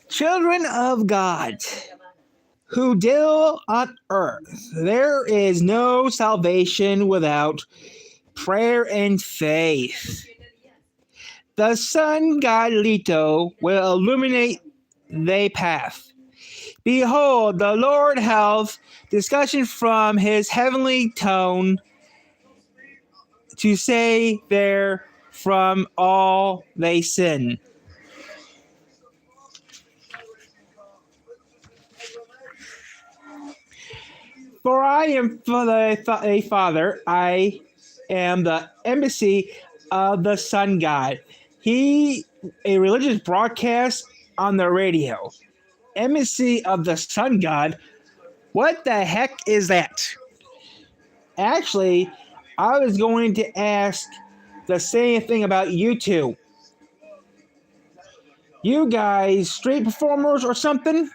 Children of God who deal on earth, there is no salvation without prayer and faith. The sun god Leto will illuminate thy path. Behold, the Lord hath discussion from his heavenly tone to say there from all they sin. For I am a father, I am the embassy of the sun god. He a religious broadcast on the radio. Embassy of the sun god? What the heck is that? Actually, I was going to ask the same thing about you two. You guys street performers or something?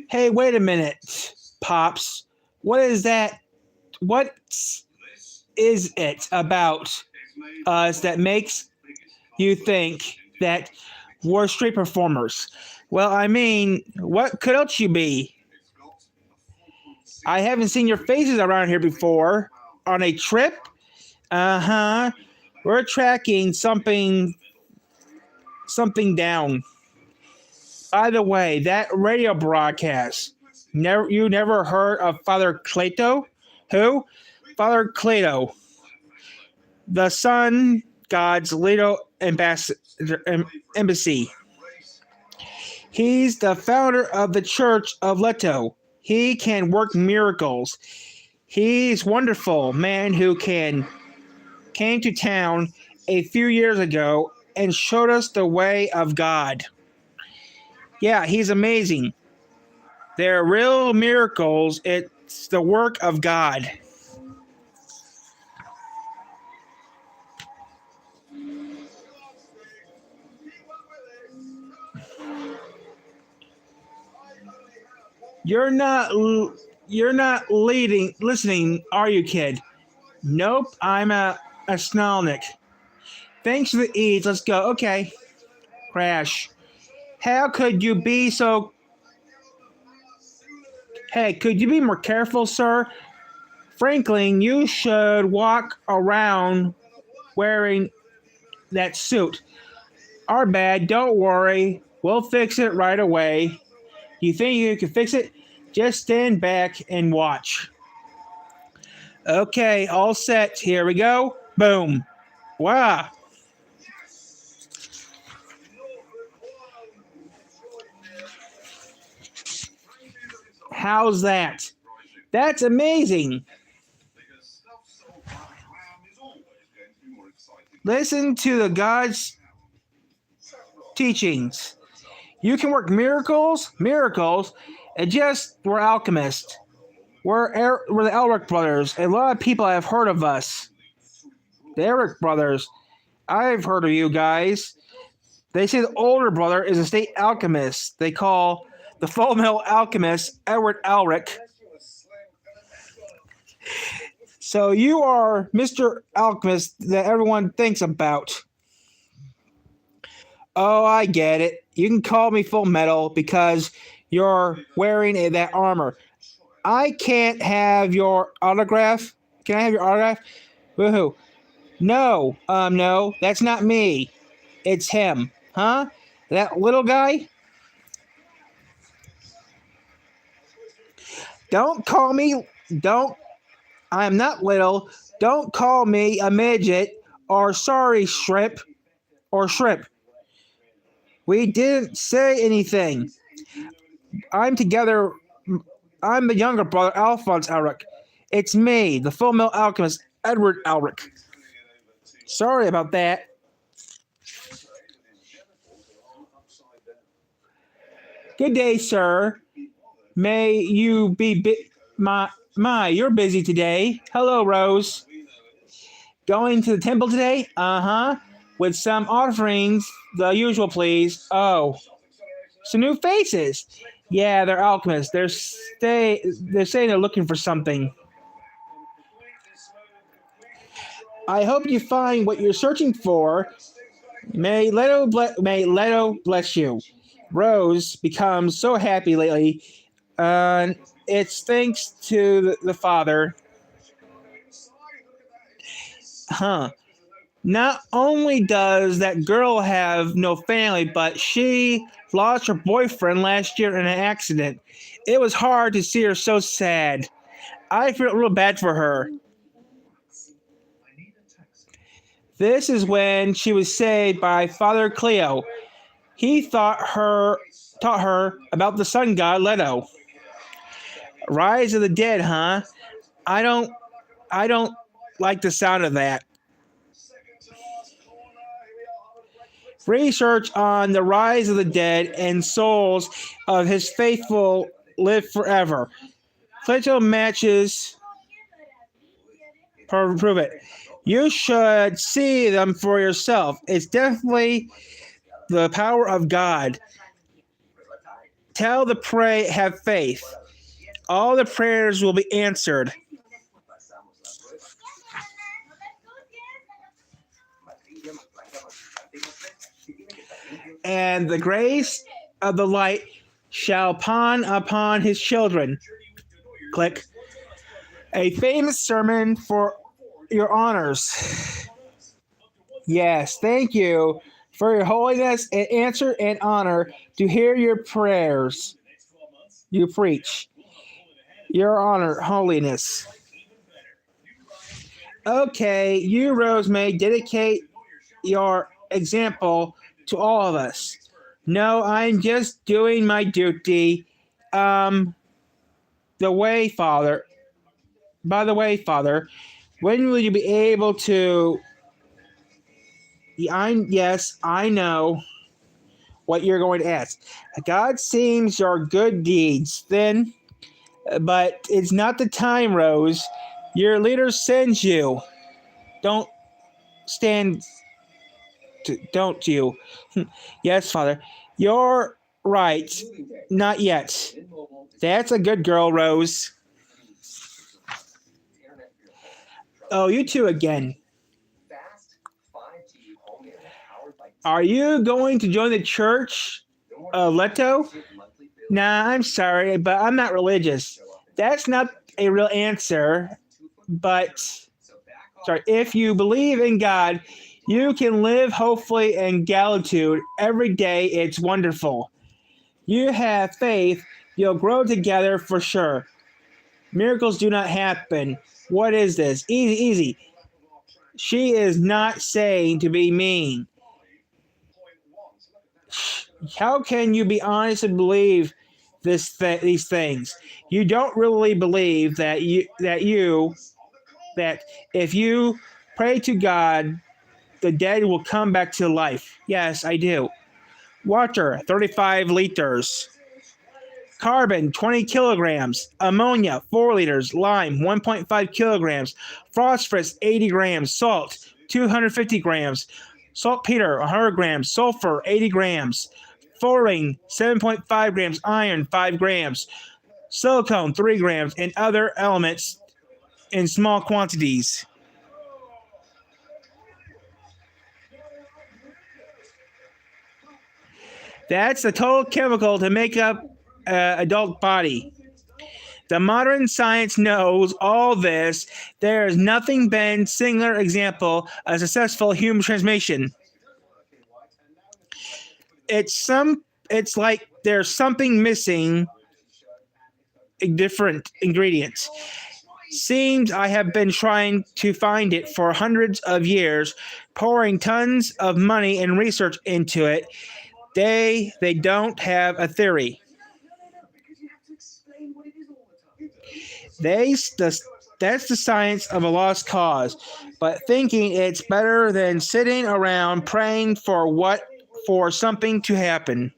Hey, wait a minute, Pops. What is that? What is it about us that makes you think that we're street performers? Well, I mean, what could else you be? I haven't seen your faces around here before. On a trip? Uh-huh. We're tracking something down. By the way, that radio broadcast, you never heard of Father Cleto? Who? Father Cleto, the sun god's Leto embassy. He's the founder of the Church of Leto. He can work miracles. He's wonderful man who came to town a few years ago and showed us the way of God. Yeah, he's amazing. They're real miracles. It's the work of God. You're not listening, are you, kid? Nope, I'm a Snalnik. Thanks for the eats. Let's go. Okay. Crash. How could you be so... Hey, could you be more careful, sir? Franklin, you should walk around wearing that suit. Our bad, don't worry. We'll fix it right away. You think you can fix it? Just stand back and watch. Okay, all set. Here we go. Boom. Wow. How's that? That's amazing. Listen to the God's teachings. You can work miracles, and we're alchemists. We're the Elric brothers. A lot of people have heard of us. The Elric brothers. I've heard of you guys. They say the older brother is a state alchemist. They call the full metal alchemist Edward Elric. So you are Mr. Alchemist that everyone thinks about. Oh, I get it. You can call me Full Metal because you're wearing that armor. I can't have your autograph. Can I have your autograph? Woohoo. No, no, that's not me. It's him. Huh? That little guy? I'm not little. Don't call me a midget or sorry, shrimp. We didn't say anything. I'm the younger brother, Alphonse Elric. It's me, the full metal alchemist, Edward Elric. Sorry about that. Good day, sir. May you be you're busy today. Hello, Rose. Going to the temple today? Uh-huh. With some offerings, the usual, please. Oh. Some new faces. Yeah, they're alchemists. They're saying they're looking for something. I hope you find what you're searching for. May Leto bless you. Rose becomes so happy lately. It's thanks to the father. Huh. Not only does that girl have no family, but she lost her boyfriend last year in an accident. It was hard to see her so sad. I feel real bad for her. This is when she was saved by Father Cleo. He taught her about the sun god Leto. Rise of the dead, huh? I don't I don't like the sound of that. Research on the rise of the dead and souls of his faithful live forever. Plato matches prove it. You should see them for yourself. It's definitely the power of God. Tell the pray, have faith. All the prayers will be answered. And the grace of the light shall pawn upon his children. Click. A famous sermon for your honors. Yes, thank you for your holiness and answer and honor to hear your prayers you preach. Your honor, holiness. Okay, you, Rose, may dedicate your example to all of us. No, I'm just doing my duty. The way, Father. By the way, Father, when will you be able to? Yes, I know what you're going to ask. God sees your good deeds, then, but it's not the time, Rose. Your leader sends you. Don't stand. Don't you? Yes, Father. You're right. Not yet. That's a good girl, Rose. Oh, you two again. Are you going to join the church, Leto? Nah, I'm sorry, but I'm not religious. That's not a real answer. But, sorry, if you believe in God, you can live hopefully in gratitude every day. It's wonderful. You have faith, you'll grow together for sure. Miracles do not happen. What is this? Easy, easy. She is not saying to be mean. How can you be honest and believe these things? You don't really believe that if you pray to God, the dead will come back to life. Yes, I do. Water, 35 liters. Carbon, 20 kilograms. Ammonia, 4 liters. Lime, 1.5 kilograms. Phosphorus, 80 grams. Salt, 250 grams. Saltpeter, 100 grams. Sulfur, 80 grams. Fluorine, 7.5 grams. Iron, 5 grams. Silicone, 3 grams. And other elements in small quantities. That's the total chemical to make up an adult body. The modern science knows all this. There has nothing been singular example of successful human transformation. It's like there's something missing, different ingredients. Seems I have been trying to find it for hundreds of years, pouring tons of money and research into it. They don't have a theory. That's the science of a lost cause, but thinking it's better than sitting around praying for something to happen.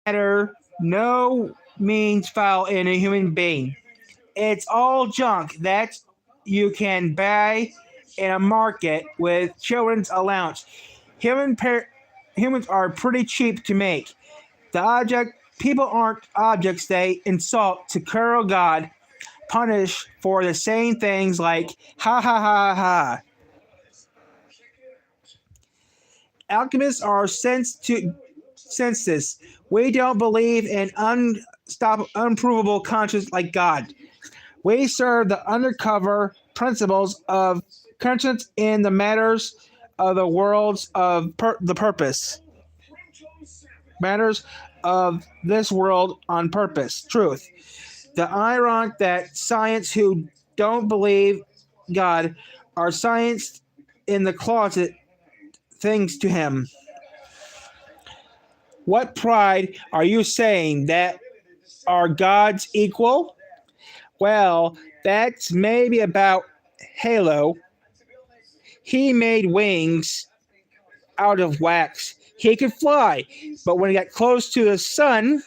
Matter no means foul in a human being. It's all junk that you can buy in a market with children's allowance. Humans are pretty cheap to make. The object People aren't objects they insult to curl God, punish for the same things like ha ha ha ha. Alchemists are senses. We don't believe in unprovable conscience like God. We serve the undercover principles of conscience in the matters of the worlds of the purpose. Matters of this world on purpose. Truth. The ironic that science who don't believe God are science in the closet things to him. What pride are you saying that are God's equal? Well, that's maybe about Halo. He made wings out of wax. He could fly, but when he got close to the sun,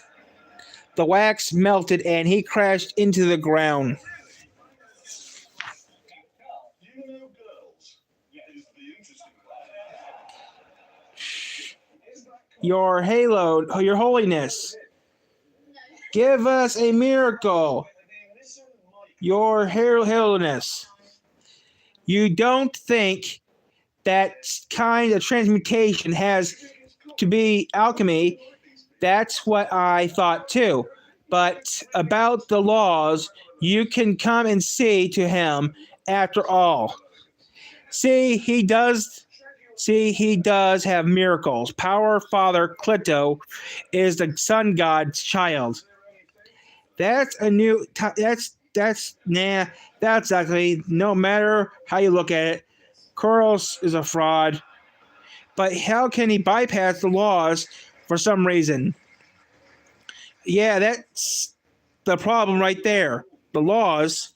the wax melted and he crashed into the ground. Your halo, your holiness, give us a miracle. Your holiness. You don't think that kind of transmutation has to be alchemy? That's what I thought too. But about the laws, you can come and see to him after all. See, he does. See, he does have miracles. Power Father Clito is the sun god's child. That's a new. That's nah. That's ugly. No matter how you look at it, Koros is a fraud. But how can he bypass the laws for some reason? Yeah, that's the problem right there. The laws.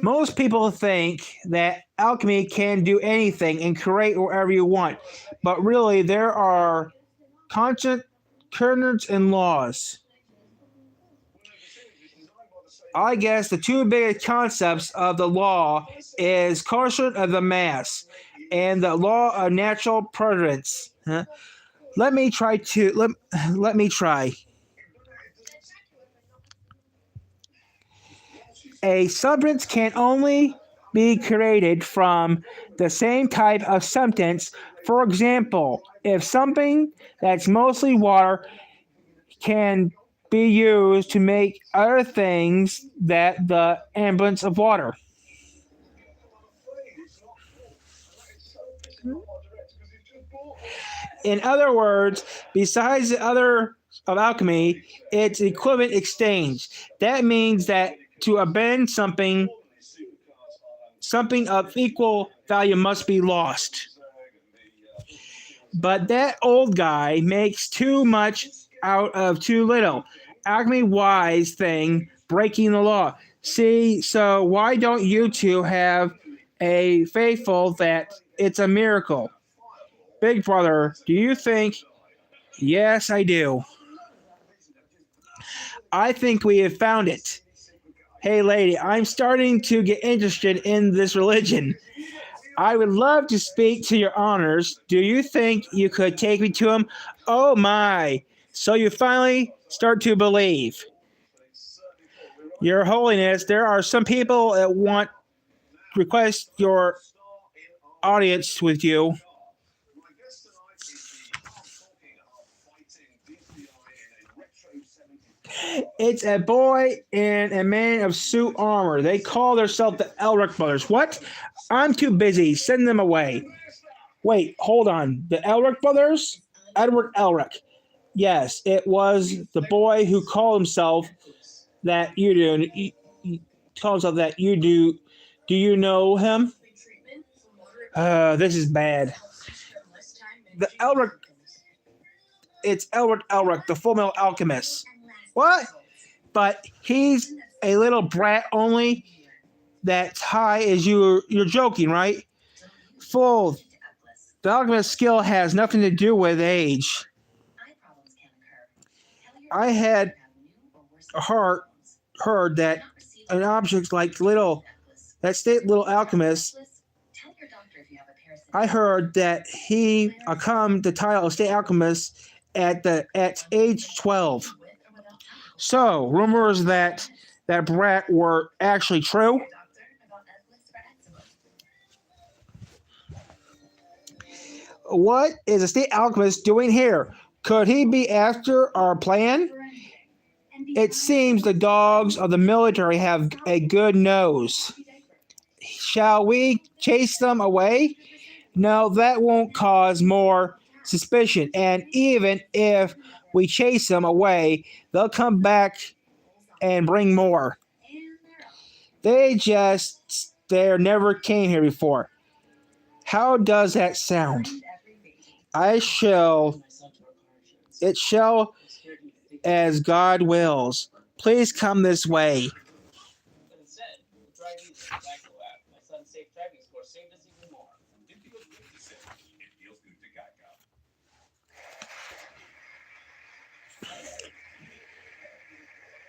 Most people think that alchemy can do anything and create whatever you want, but really there are constant currents and laws. I guess the two biggest concepts of the law is caution of the mass and the law of natural preference. Huh? Let me try to let me try. A substance can only be created from the same type of substance. For example, if something that's mostly water can be used to make other things that the ambience of water. In other words, besides the other of alchemy, it's equivalent exchange. That means that to abandon something of equal value must be lost. But that old guy makes too much out of too little. Alchemy wise thing, breaking the law. See, so why don't you two have a faithful that it's a miracle? Big brother, do you think? Yes, I do. I think we have found it. Hey, lady, I'm starting to get interested in this religion. I would love to speak to your honors. Do you think you could take me to him? Oh my. So you finally start to believe. Your Holiness, there are some people that want request your audience with you. It's a boy and a man of suit armor. They call themselves the Elric brothers. What? I'm too busy. Send them away. Wait, hold on. The Elric brothers? Edward Elric. Yes, it was the boy who called himself that you do. He calls himself that you do. Do you know him? This is bad. The Elric. It's Edward Elric, the full metal alchemist. What? But he's a little brat only that's high as you're joking, right? Full. The alchemist skill has nothing to do with age. I had heard that an object like little that state little alchemist I heard that he come the title of state alchemist at age 12. So rumors that brat were actually true. What is a state alchemist doing here? Could he be after our plan? It seems the dogs of the military have a good nose. Shall we chase them away? No, that won't cause more suspicion. And even if we chase them away, they'll come back and bring more. They never came here before. How does that sound? I shall, it shall as God wills. Please come this way.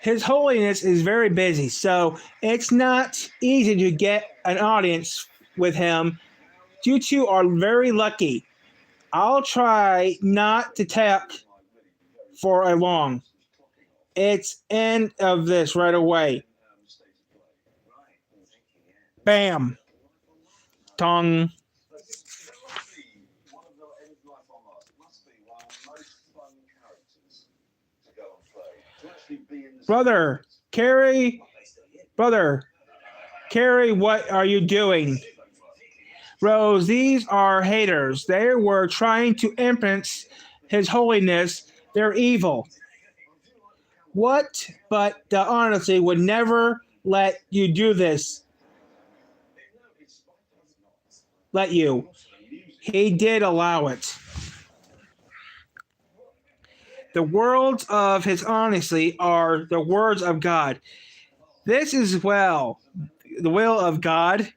His Holiness is very busy, so it's not easy to get an audience with him. You two are very lucky. I'll try not to talk for a long. It's end of this right away. Bam. Tongue. Brother, Carrie, brother, Carrie, what are you doing? Rose, these are haters. They were trying to influence His Holiness. They're evil. What? But the honesty would never let you do this. Let you. He did allow it. The words of his honesty are the words of God. This is the will of God.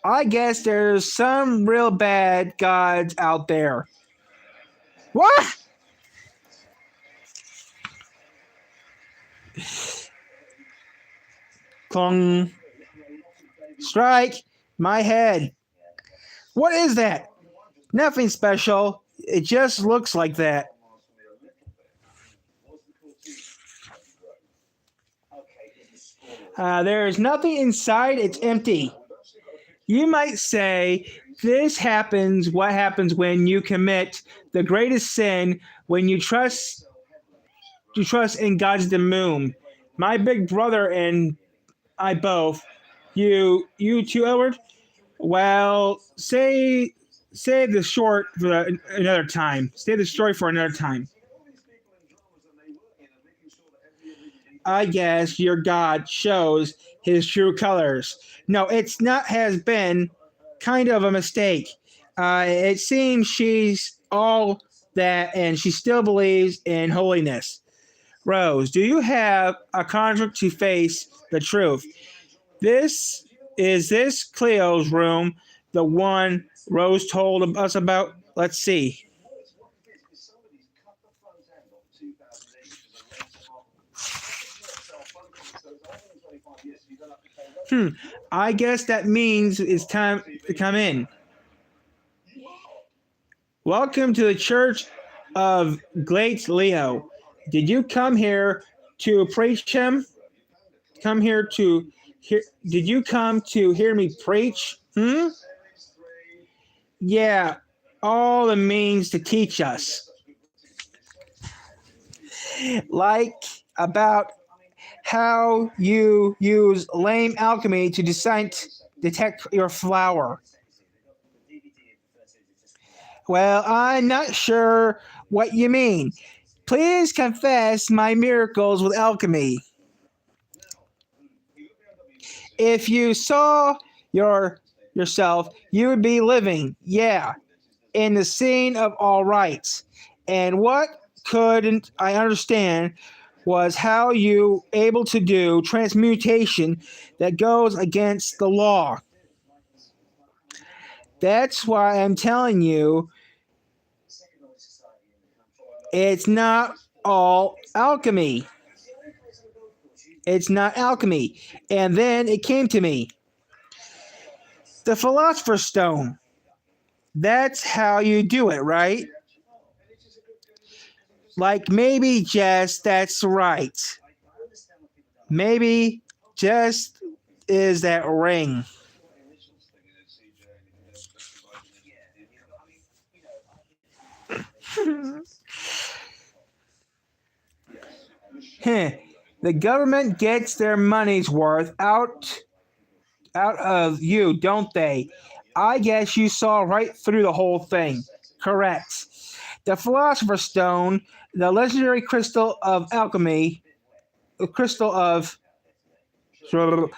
I guess there's some real bad gods out there. What? Clung. Strike my head. What is that? Nothing special. It just looks like that. There is nothing inside. It's empty. You might say what happens when you commit the greatest sin, when you trust in God's doom. My big brother and I both. You too, Edward? Well, save the short for another time. Save the story for another time. I guess your God shows his true colors. No, it's not has been kind of a mistake. It seems she's all that and she still believes in holiness. Rose, do you have a contract to face the truth? This Cleo's room, the one Rose told us about? Let's see. I guess that means it's time to come in. Welcome to the Church of Great Leo. Did you come here to preach him? Come here to hear? Did you come to hear me preach? Yeah, all the means to teach us. Like about how you use lame alchemy to detect your flower. Well, I'm not sure what you mean. Please confess my miracles with alchemy. If you saw yourself, you would be living, in the scene of all rights. And what couldn't I understand was how you able to do transmutation that goes against the law. That's why I'm telling you it's not all alchemy. It's not alchemy. And then it came to me. The Philosopher's Stone. That's how you do it, right? Like maybe just that's right. Maybe just is that ring. Heh. The government gets their money's worth out of you, don't they? I guess you saw right through the whole thing. Correct. The Philosopher's Stone, the legendary crystal of alchemy, the crystal of the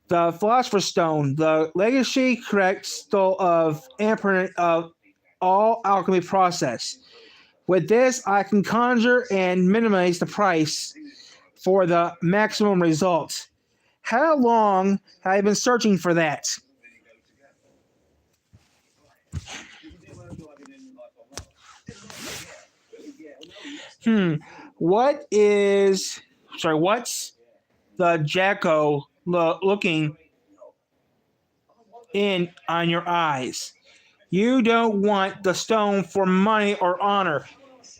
Philosopher's Stone, the legacy crystal of imprint of all alchemy process. With this, I can conjure and minimize the price for the maximum result. How long have I been searching for that? Hmm. What is what's the Jacko looking in on your eyes? You don't want the stone for money or honor.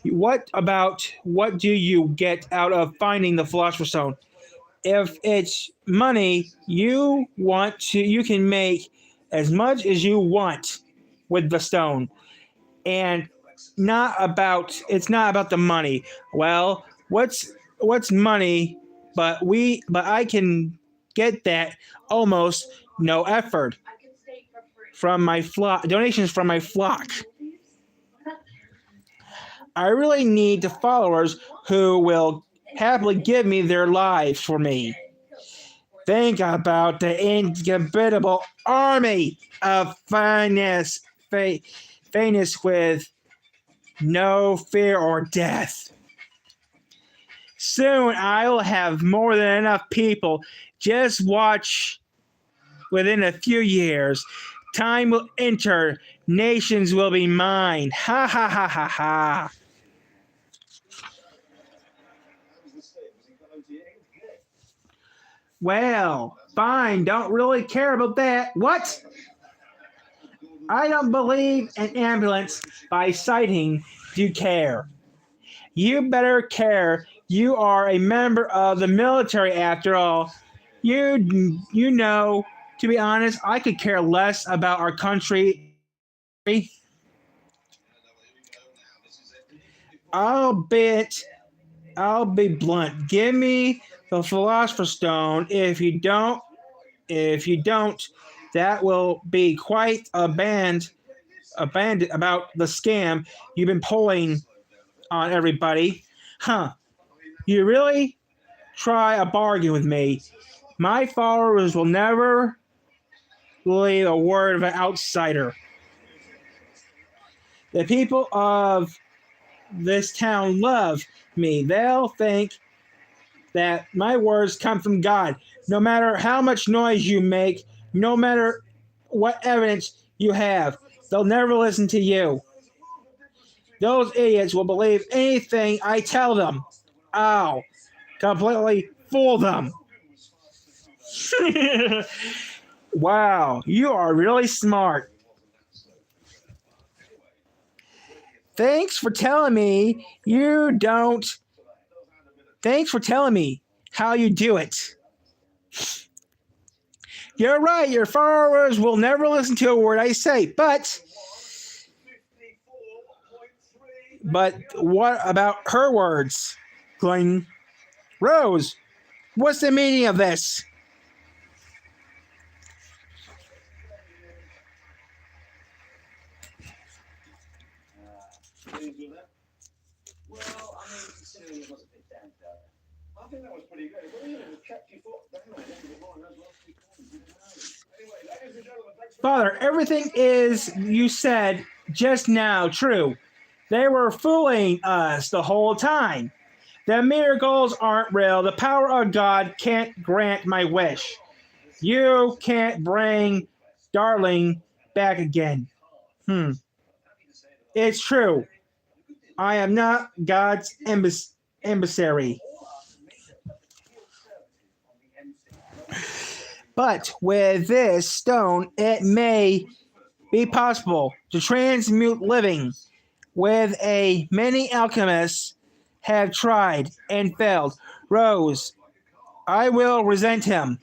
What do you get out of finding the Philosopher's Stone? If it's money, you can make as much as you want with the stone, and it's not about the money. Well, what's money? But I can get that almost no effort from my flock donations from my flock. I really need the followers who will happily give me their lives for me. Think about the indefatigable army of fineness with no fear or death. Soon I will have more than enough people. Just watch within a few years. Time will enter. Nations will be mine. Ha ha ha ha ha. Well, fine. Don't really care about that. What? I don't believe an ambulance by sighting. Do you care? You better care. You are a member of the military after all. You know, to be honest, I could care less about our country. I'll bet I'll be blunt. Give me the Philosopher's Stone. If you don't, that will be quite a bandit about the scam you've been pulling on everybody. Huh. You really try a bargain with me. My followers will never believe a word of an outsider. The people of this town love me. They'll think that my words come from God. No matter how much noise you make, no matter what evidence you have, they'll never listen to you. Those idiots will believe anything I tell them. I'll completely fool them. Wow, you are really smart. Thanks for telling me you don't. Thanks for telling me how you do it. You're right, your followers will never listen to a word I say, but what about her words? Glenn Rose, what's the meaning of this? Father, everything is you said just now true. They were fooling us the whole time. The miracles aren't real. The power of God can't grant my wish. You can't bring darling back again. It's true. I am not God's emissary. But with this stone, it may be possible to transmute living, with many alchemists have tried and failed. Rose, I will resent him.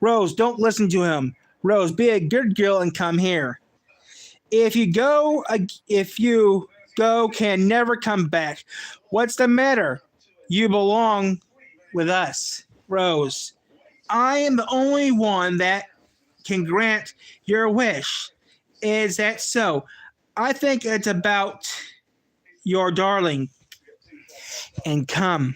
Rose, don't listen to him. Rose, be a good girl and come here. If you go, can never come back. What's the matter? You belong with us, Rose. I am the only one that can grant your wish. Is that so? I think it's about your darling. And come.